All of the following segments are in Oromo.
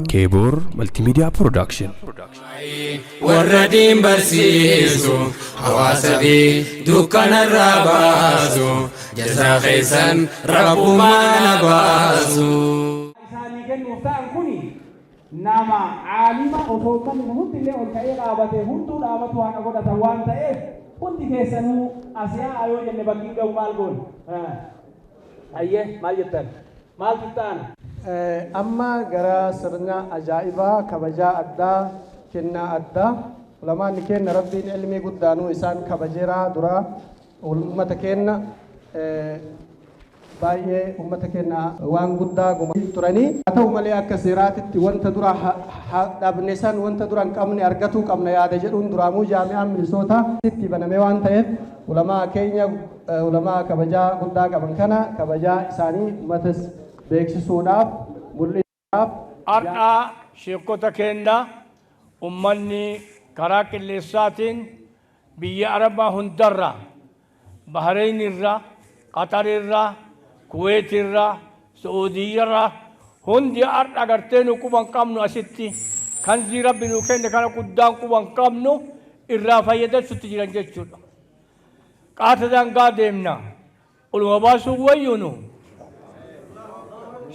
Kebor Multimedia Production. Warradin barsiisu hawaasa fi dukkana irraa baasu jazaa keessan rabbumaan baasu. Isaanii kennuuf ta'an kuni nama caalima osoo kan hundi illee ol ka'ee dhaabatee hunduu dhaabatu waan godhatan waan ta'eef hundi keessanuu asiyaa yoo jenne bakki ga'u maal goone? Ayyee maal jettan? Maal tuttaan? Amma gara sirna ajaa'ibaa kabajaa addaa kennaa addaa ulamaanni kenna rabbiin ilmii guddaanuu isaan kabajeeraa dura ummata kenna baay'ee ummata kenna waan guddaa gumaachuuf turanii haa ta'u malee akka seeraatitti wanta dura dhabne san wanta dura hin qabne argatuu qabna yaada jedhuun duraamuu jaami'aan Minisootaa itti banamee waan ta'eef ulamaa keenya ulamaa kabajaa guddaa qaban kana kabajaa isaanii ummatas beeksisuudhaaf mul'isuudhaaf har'aa sheekota keenya ummanni karaa qilleensaatiin biyya arabaa hundarra Bahreyn irra Qatar irra Kuwait irra Saudi irra hundi har'a gartee nu quban qabnu asitti kan rabbi nu kenne kana guddaan quban qabnu irraa fayyadachuutti jiran jechuudha. Qaatadaan gaa deemna uluma baasuu wayyuunu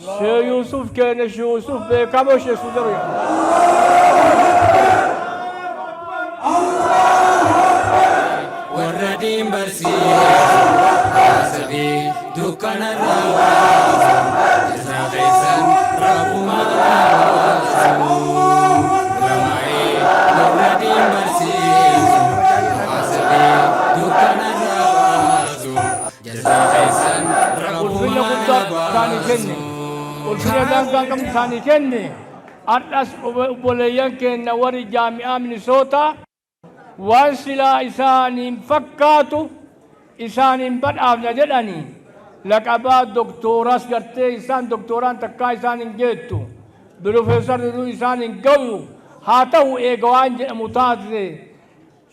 Sheikh Yusuf kene Sheikh Yusuf bekamo Sheikh Sudaria Warradin barsiisu hawaasa fi dukkana irraa baasu jazaa keessan rabbumaan baasu. Warradin barsiisu hawaasa fi dukkana irraa baasu jazaa keessan rabbumaan baasu. ulfina dangaan kam isaanii kenne har'as obboleeyyan keenya warri jaami'aa Minisootaa waan silaa isaaniin fakkaatu isaaniin badhaafna jedhanii laqabaa doktooras gartee isaan doktoraan takkaa isaanin geettu birofeesarri isaanin gahu haa ta'u eega waan jedhamu taate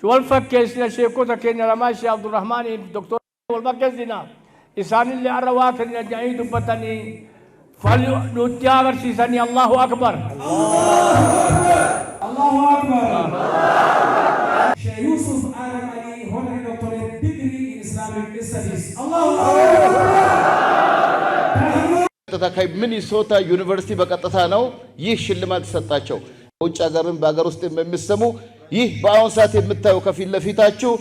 wal fakkeessina sheekota keenya lamaa Sheekh Abdurrahmaaniif doktora wal fakkeessina isaanillee har'a waa kenna jedhanii dubbatanii فلنتي أغرسيسني الله أكبر الله أكبر Sheikh Yusuf Adam Ali honorary doctorate degree in Islamic studies الله ተካይ ሚኒሶታ ዩኒቨርሲቲ በቀጥታ ነው ይህ ሽልማት ተሰጣቸው። ውጭ ሀገርም በአገር ውስጥ የሚሰሙ ይህ በአሁን ሰዓት የምታዩ ከፊት ለፊታችሁ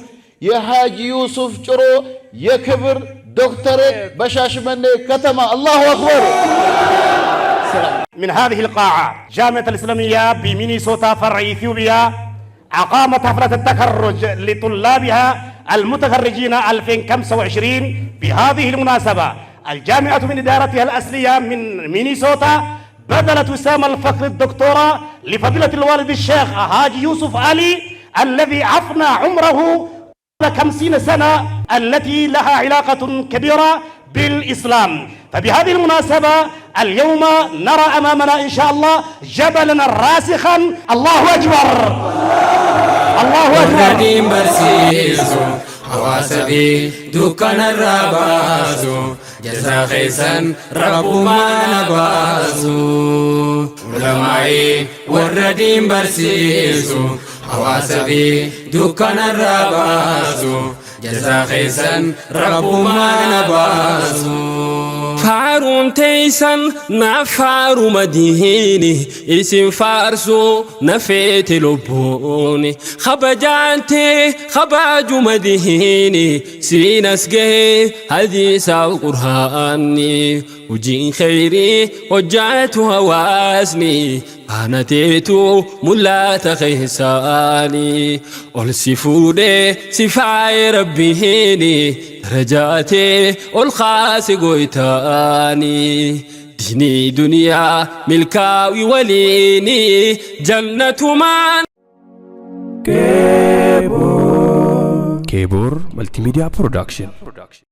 የሐጂ ዩሱፍ ጭሮ የክብር دكتورate بشاشمني كتما الله أكبر. من هذه القاعة جامعة الإسلامية بمينيسوتا فرع إثيوبيا أقامت حفلة التخرج لطلابها المتخرجين 2025. بهذه المناسبة الجامعة من إدارتها الأصلية من مينيسوتا بذلت وسام الفخر الدكتوراه لفضيلة الوالد الشيخ حاجي يوسف علي الذي أفنى عمره 50 سنة التي لها علاقة كبيرة بالإسلام. فبهذه المناسبة اليوم نرى أمامنا إن شاء الله جبلا راسخا. الله أكبر الله أكبر. warradin barsiisu hawaasa fi dukkana irraa baasu jazaa keessan rabbumaan baasu. Ulamaa'i warradin barsiisu hawaasa fi dukkana irraa baasu jazaa keessan rabbumaan baasu. فارون تيسن نفارو مديني اسم فارسو نفيت لبوني خبجانتي خباجو مديني سينسقه حديث القرآني وجين خيري وجعت هواسني فانتيتو ملا تخيساني والسفودي سفاي ربيني رجاتي والخاس قويتاني ديني دنيا ملكاوي وليني جنة مان Kebor Multimedia Production.